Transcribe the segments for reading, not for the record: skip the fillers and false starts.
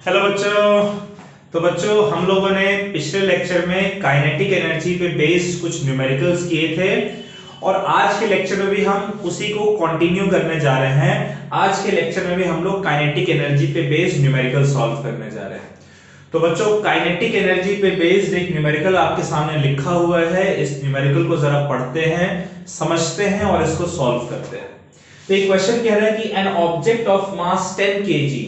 Hello बच्चों। तो बच्चों हम लोगों ने पिछले लेक्चर में काइनेटिक एनर्जी पे बेस्ड कुछ न्यूमेरिकल्स किए थे और आज के लेक्चर में भी हम उसी को कंटिन्यू करने जा रहे हैं। आज के लेक्चर में भी हम लोग काइनेटिक एनर्जी पे बेस्ड न्यूमेरिकल सॉल्व करने जा रहे हैं। तो बच्चों काइनेटिक एनर्जी पे बेस्ड एक न्यूमेरिकल आपके सामने लिखा हुआ है। इस न्यूमेरिकल को जरा पढ़ते हैं, समझते हैं और इसको सॉल्व करते हैं। तो एक क्वेश्चन कह रहा है कि an object of mass 10 kg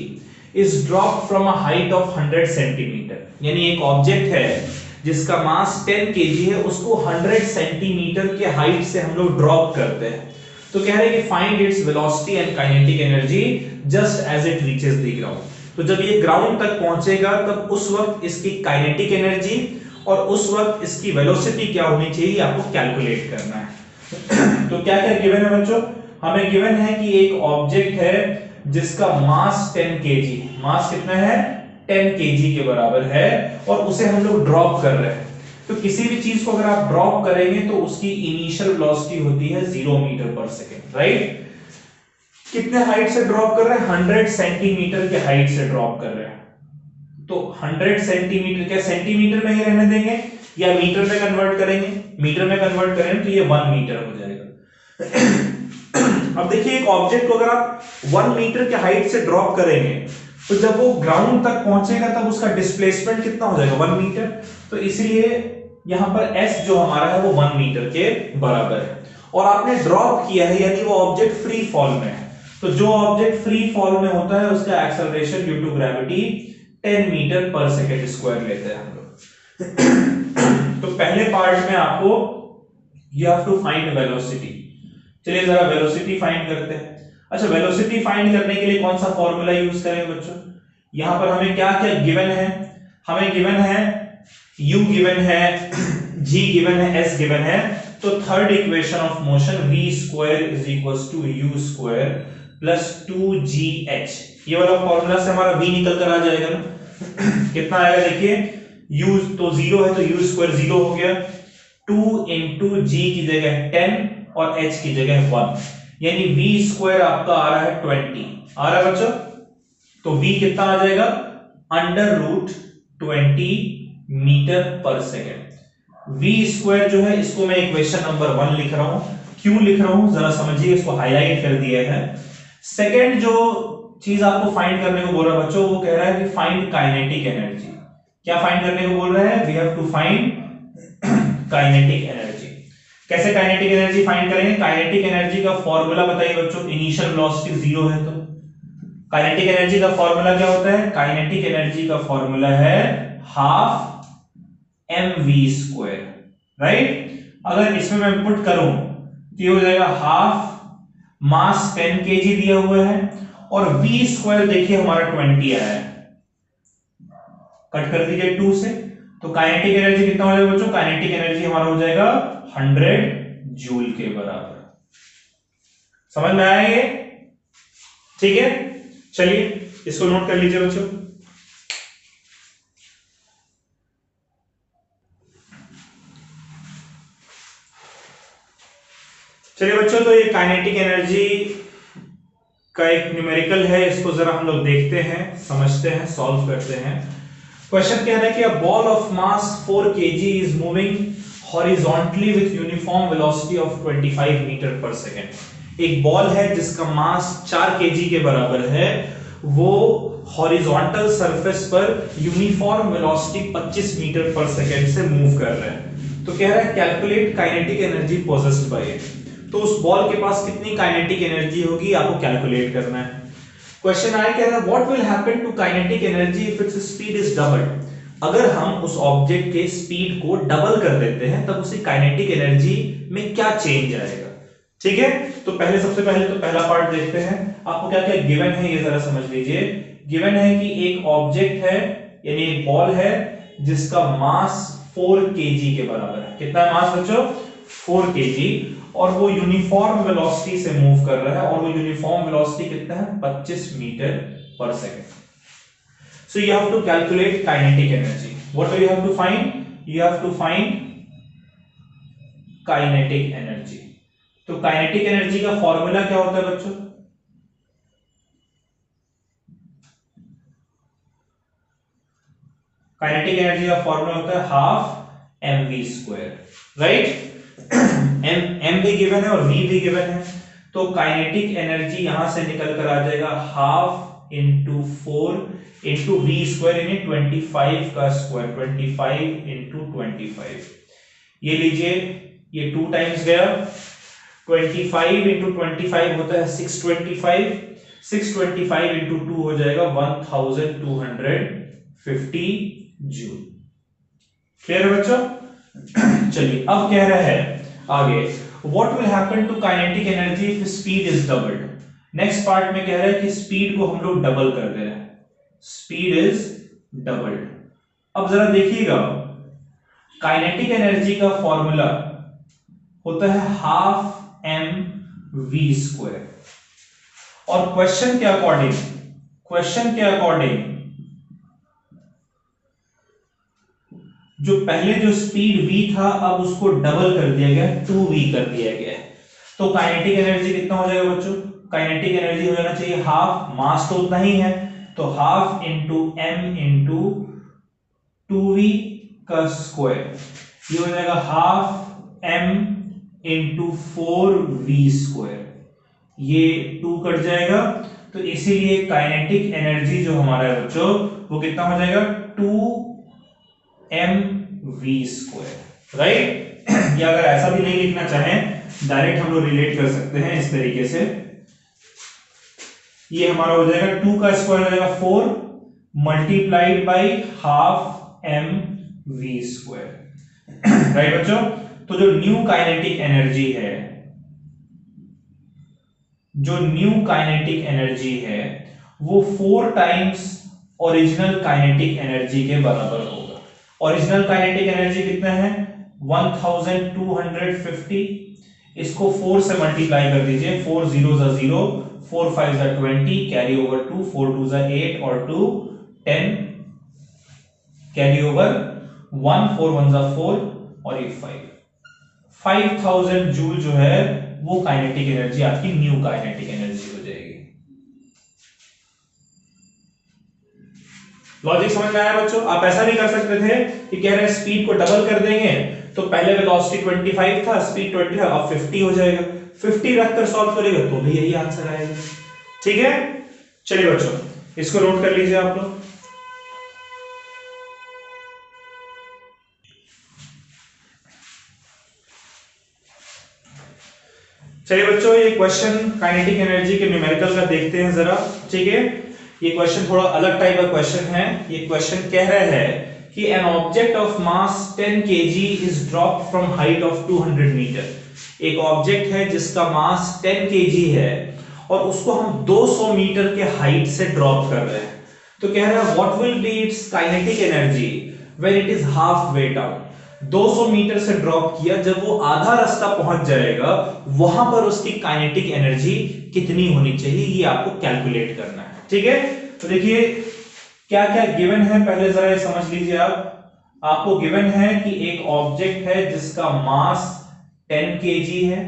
is dropped from a height of 100 centimetre. यानी एक ऑब्जेक्ट है जिसका मास 10 kg है, उसको 100 सेंटीमीटर के हाइट से हम लोग ड्रॉप करते हैं। तो कह रहे हैं कि find its velocity and kinetic energy just as it reaches the ground. तो जब ये ग्राउंड तक पहुंचेगा तब उस वक्त इसकी काइनेटिक एनर्जी और उस वक्त इसकी वेलोसिटी क्या होनी चाहिए आपको कैलकुलेट करना है। तो क्या क्या गिवन है बच्चों? हमें गिवन है कि एक ऑब्जेक्ट है जिसका मास 10 kg, मास कितना है 10 kg के बराबर है और उसे हम लोग ड्रॉप कर रहे हैं। तो किसी भी चीज को अगर आप ड्रॉप करेंगे तो उसकी इनिशियल वेलोसिटी होती है 0 मीटर पर सेकेंड, राइट? कितने हाइट से ड्रॉप कर रहे हैं? 100 सेंटीमीटर के हाइट से ड्रॉप कर रहे हैं। तो 100 सेंटीमीटर, क्या सेंटीमीटर में ही रहने देंगे या मीटर में कन्वर्ट करेंगे? मीटर में कन्वर्ट करें तो ये 1 मीटर हो जाएगा। अब देखिए एक ऑब्जेक्ट को अगर आप 1 मीटर के हाइट से ड्रॉप करेंगे तो जब वो ग्राउंड तक पहुंचेगा तब उसका डिस्प्लेसमेंट कितना हो जाएगा? 1 मीटर। तो इसलिए यहां पर s जो हमारा है वो 1 मीटर के बराबर है और आपने ड्रॉप किया है यानी वो ऑब्जेक्ट फ्री फॉल में है। तो जो ऑब्जेक्ट फ्री फॉल में होता है उसका acceleration due to gravity 10 metre per second square लेते हैं हम लोग। तो पहले पार्ट में आपको you have to find velocity. चलिए जरा वेलोसिटी फाइंड करते हैं। अच्छा, वेलोसिटी फाइंड करने के लिए कौन सा फॉर्मूला यूज करेंगे बच्चों? यहां पर हमें क्या क्या गिवन है? हमें गिवन है u गिवन है, g गिवन है, s गिवन है। तो third equation of motion v square is equals to u square plus 2gh, ये वाला फॉर्मूला से हमारा v निकल कर आ जाएगा ना। कितना आएगा देखिए, u तो 0 है तो u स्क्वायर 0 हो गया, 2 इंटू g की जगह 10 और h की जगह 1, यानी v स्क्वायर आपका आ रहा है 20। आ रहा है बच्चों? तो v कितना आ जाएगा? Under root 20 metre per second. v square जो है इसको मैं इक्वेशन नंबर 1 लिख रहा हूं। क्यों लिख रहा हूं जरा समझिए, इसको हाईलाइट कर दिया है। सेकेंड जो चीज आपको फाइंड करने को बोल रहा है बच्चों, वो कह रहा है कि फाइंड काइनेटिक एनर्जी। क्या फाइंड करने को बोल रहा है? We have to find kinetic energy. कैसे काइनेटिक एनर्जी फाइंड करेंगे? काइनेटिक एनर्जी का फॉर्मूला बताइए बच्चों। इनिशियल वेलोसिटी 0 है तो काइनेटिक एनर्जी का फॉर्मूला क्या होता है? काइनेटिक एनर्जी का फॉर्मूला है हाफ mv स्क्वायर, राइट? अगर इसमें मैं पुट करूं तो ये हो जाएगा हाफ मास 10 kg दिया हुआ है और v स्क्वायर देखिए हमारा 20 आया है। कट कर दीजिए 2 से, तो काइनेटिक एनर्जी कितना हो जाएगा बच्चों? काइनेटिक एनर्जी हमारा हो जाएगा 100 जूल के बराबर। समझ में आया ये? ठीक है, चलिए इसको नोट कर लीजिए बच्चों। चलिए बच्चों, तो ये काइनेटिक एनर्जी का एक न्यूमेरिकल है, इसको जरा हम लोग देखते हैं, समझते हैं, सॉल्व करते हैं। क्वेश्चन कह रहा है कि a ball of mass 4 kg is moving horizontally with uniform velocity of 25 metre per second. एक बॉल है जिसका मास 4 kg के बराबर है, वो हॉरिजॉन्टल सरफेस पर uniform velocity 25 metre per second से मूव कर रहा है। तो कह रहा है calculate kinetic energy possessed by it. तो उस बॉल के पास कितनी काइनेटिक एनर्जी होगी आपको कैलकुलेट करना है। क्वेश्चन आया कह रहा है what will happen to kinetic energy if its speed is doubled. अगर हम उस ऑब्जेक्ट के स्पीड को डबल कर देते हैं तब उसकी काइनेटिक एनर्जी में क्या चेंज आएगा? ठीक है, तो सबसे पहले तो पहला पार्ट देखते हैं। आपको क्या क्या गिवन है ये जरा समझ लीजिए। गिवन है कि एक ऑब्जेक्ट है यानी एक बॉल है जिसका मास 4 kg के बराबर है। कितना है मास बच्चों? 4 kg, और वो यूनिफॉर्म वेलोसिटी से मूव कर रहा है और वो यूनिफॉर्म वेलोसिटी कितना है? 25 metre per second. So you have to calculate kinetic energy. What do you have to find? You have to find kinetic energy. तो काइनेटिक एनर्जी का फॉर्मूला क्या होता है बच्चों? काइनेटिक एनर्जी का फॉर्मूला होता है हाफ mv², राइट। m भी गिवन है और v भी गिवन है, तो काइनेटिक एनर्जी यहां से निकल कर आ जाएगा हाफ इंटू 4 इंटू v² यानी 25 का स्क्वायर, 25 इंटू 25। ये लीजिए, ये 2 टाइम्स गया, 25 इंटू 25 होता है 625, 625 इंटू 2 हो जाएगा 1250 जूल। क्लियर है बच्चों? चलिए अब कह रहा है आगे, what will happen to kinetic energy if speed is doubled. Next part में कह रहा है कि स्पीड को हम लोग डबल कर दे रहे हैं, स्पीड इज डबल्ड। अब जरा देखिएगा, काइनेटिक एनर्जी का फॉर्मूला होता है हाफ mv², और क्वेश्चन के अकॉर्डिंग जो पहले जो स्पीड v था अब उसको डबल कर दिया गया, 2v कर दिया गया है। तो काइनेटिक एनर्जी कितना हो जाएगा बच्चों? काइनेटिक एनर्जी हो जाना चाहिए हाफ, मास तो उतना ही है, तो half into m into 2v का स्क्वायर, ये हो जाएगा हाफ m इंटू 4v², ये 2 कट जाएगा, तो इसीलिए काइनेटिक एनर्जी जो हमारा है बच्चों वो कितना हो जाएगा 2mv², राइट। या अगर ऐसा भी नहीं लिखना चाहें डायरेक्ट हम लोग रिलेट कर सकते हैं इस तरीके से, ये हमारा हो जाएगा 2 का स्क्वायर हो जाएगा 4 multiplied by half mv², right बच्चों। तो जो न्यू काइनेटिक एनर्जी है वो 4 टाइम्स ओरिजिनल काइनेटिक एनर्जी के बराबर होगा। ओरिजिनल काइनेटिक एनर्जी कितना है 1250, इसको 4 से मल्टीप्लाई कर दीजिए, 4 0 जा 0, 4 5 जा 20, कैरी ओवर 2, 4 2 जा 8 और 2 10, कैरी ओवर 1, 4 1 जा 4 और ये 5000 जूल जो है वो काइनेटिक एनर्जी आपकी न्यू काइनेटिक एनर्जी हो जाएगी। लॉजिक समझ में आया बच्चों? आप ऐसा भी कर सकते थे कि कह रहे हैं स्पीड को डबल कर देंगे, तो पहले वेलोसिटी 25 था, स्पीड 20 अब 50 हो जाएगा, 50 रखकर सॉल्व करेगा तो भी यही आंसर आएगा। ठीक है, चलिए बच्चों इसको नोट कर लीजिए आप लोग। चलिए बच्चों, ये क्वेश्चन काइनेटिक एनर्जी के न्यूमेरिकल का देखते हैं जरा। ठीक है, ये क्वेश्चन थोड़ा अलग टाइप का क्वेश्चन है। ये क्वेश्चन कह रहा है कि an object of mass 10 kg is dropped from height of 200 metre. एक ऑब्जेक्ट है जिसका मास 10 kg है और उसको हम 200 मीटर के हाइट से ड्रॉप कर रहे हैं। तो कह रहा है what will be its kinetic energy when it is half way down. 200 metre से ड्रॉप किया, जब वो आधा रास्ता पहुंच जाएगा वहां पर उसकी काइनेटिक एनर्जी कितनी होनी चाहिए, ये आपको कैलकुलेट करना है। ठीक है, तो देखिए क्या क्या गिवन है, पहले जरा ये समझ लीजिए आप। आपको गिवन है कि एक ऑब्जेक्ट है जिसका मास 10 kg है,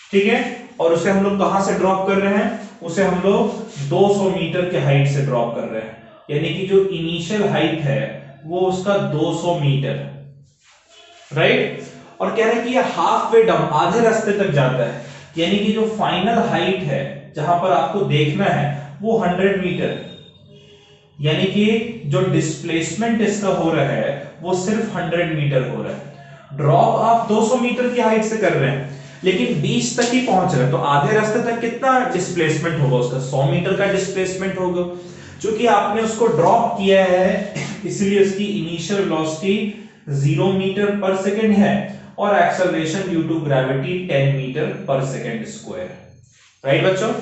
ठीक है, और उसे हम लोग कहां से ड्रॉप कर रहे हैं, उसे हम लोग 200 मीटर के हाइट से ड्रॉप कर रहे हैं, यानी कि जो इनिशियल हाइट है वो उसका 200 मीटर, राइट। और कह रहे हैं कि ये हाफ वे डाउन, आधे रास्ते तक जाता है, यानी कि जो फाइनल हाइट है जहां पर आपको देखना है वो 100 मीटर, यानी कि जो डिस्प्लेसमेंट इसका हो रहा है वो सिर्फ 100 मीटर हो रहा है। ड्रॉप आप 200 मीटर की हाइट से कर रहे हैं लेकिन 20 तक ही पहुंच रहे हैं, तो आधे रास्ते तक कितना डिस्प्लेसमेंट होगा उसका, 100 मीटर का डिस्प्लेसमेंट होगा। क्योंकि आपने उसको ड्रॉप किया है इसलिए उसकी initial velocity 0 metre per second है और acceleration due to gravity 10 metre per second square, right बच्चों।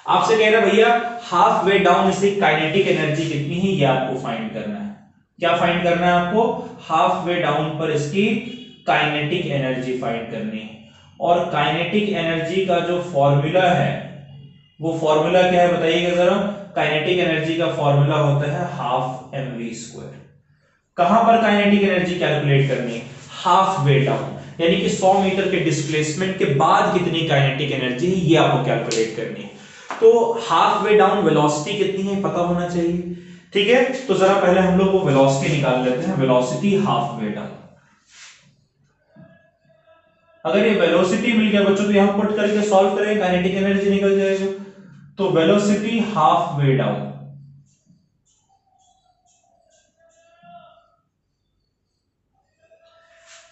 आपसे कह रहा है भैया हाफ वे डाउन इसकी काइनेटिक एनर्जी कितनी है, ये आपको फाइंड करना है। क्या फाइंड करना है आपको, हाफ वे डाउन पर इसकी काइनेटिक एनर्जी फाइंड करनी है। और काइनेटिक एनर्जी का जो फॉर्मूला है वो फॉर्मूला क्या है बताइएगा जरा। काइनेटिक एनर्जी का फॉर्मूला होता है हाफ mv²। कहां पर काइनेटिक एनर्जी कैलकुलेट करनी है, हाफ वे डाउन, यानी कि 100 मीटर के डिस्प्लेसमेंट के बाद कितनी काइनेटिक एनर्जी है ये आपको कैलकुलेट करनी है। तो हाफ वे डाउन वेलोसिटी कितनी है पता होना चाहिए, ठीक है, तो जरा पहले हम लोग वो वेलोसिटी निकाल लेते हैं, वेलोसिटी हाफ वे डाउन। अगर ये वेलोसिटी मिल गया बच्चों तो यहां पुट करके सॉल्व करें, काइनेटिक एनर्जी निकल जाएगा। तो वेलोसिटी हाफ वे डाउन,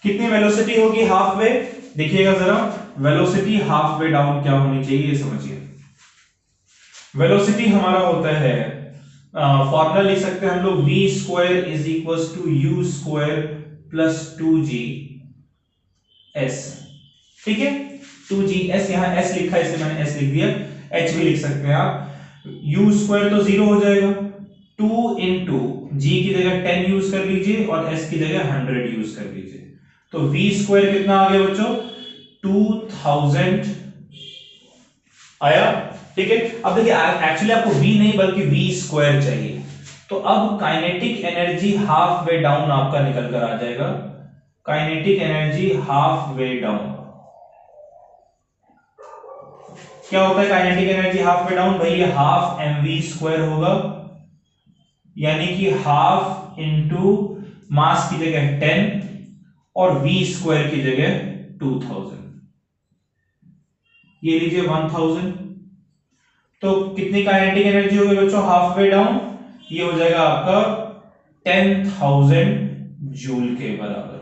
कितनी वेलोसिटी होगी हाफ वे, देखिएगा जरा, वेलोसिटी हाफ वे डाउन क्या होनी चाहिए ये समझिए। वेलोसिटी हमारा होता है, फॉर्मूला लिख सकते हैं हम लोग, v square is equal to u square plus 2g s, ठीक है, 2g s, यहां s लिखा है इसे मैंने s लिख दिया, h भी लिख सकते हैं आप। u स्क्वायर तो 0 हो जाएगा, 2 इंटू g की जगह 10 यूज कर लीजिए और s की जगह 100 यूज कर लीजिए, तो v स्क्वायर कितना आ गया बच्चों, 2000 आया, ठीक है। अब देखिए एक्चुअली आपको v नहीं बल्कि v स्क्वायर चाहिए, तो अब kinetic energy half way down आपका निकल कर आ जाएगा, kinetic energy half way down. क्या होता है kinetic energy half way down, भाई ये हाफ mv स्क्वायर होगा, यानी कि हाफ इंटू मास की जगह 10 और v स्क्वायर की जगह 2000, ये लीजिए 1000, तो कितनी काइनेटिक एनर्जी होगी बच्चों हाफ वे डाउन, ये हो जाएगा आपका 10,000 जूल के बराबर।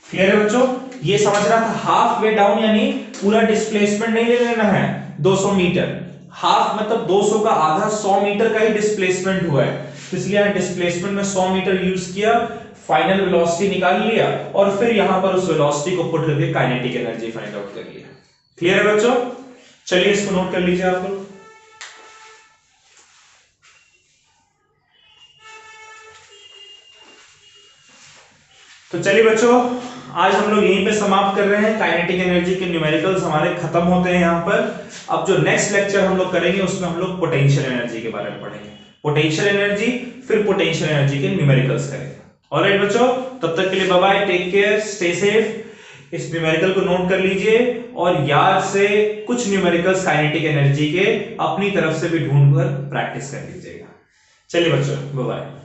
क्लियर है बच्चों, ये समझना था, हाफ वे डाउन यानी पूरा डिस्प्लेसमेंट नहीं ले लेना है 200 मीटर, हाफ मतलब 200 का आधा 100 मीटर का ही डिस्प्लेसमेंट हुआ है, तो इसलिए यहां डिस्प्लेसमेंट में 100 मीटर यूज किया, फाइनल वेलोसिटी निकाल लिया और फिर यहां पर उस वेलोसिटी को पुट करके काइनेटिक एनर्जी फाइंड आउट कर लिया। क्लियर है बच्चों, चलिए इसको नोट कर लीजिए आप लोग। तो चलिए बच्चों, आज हम लोग यहीं पे समाप्त कर रहे हैं, काइनेटिक एनर्जी के न्यूमेरिकल्स हमारे खत्म होते हैं यहाँ पर। अब जो नेक्स्ट लेक्चर हम लोग करेंगे उसमें हम लोग पोटेंशियल एनर्जी के बारे में पढ़ेंगे, पोटेंशियल एनर्जी, फिर पोटेंशियल एनर्जी के न्यूमेरिकल्स करेंगे। ऑलराइट बच्चों, तब तक के लिए bye bye, take care, stay safe. इस न्यूमेरिकल को नोट कर लीजिए और याद से कुछ न्यूमेरिकल्स काइनेटिक एनर्जी के अपनी तरफ से भी ढूंढकर प्रैक्टिस कर लीजिएगा। चलिए बच्चों, बाय बाय।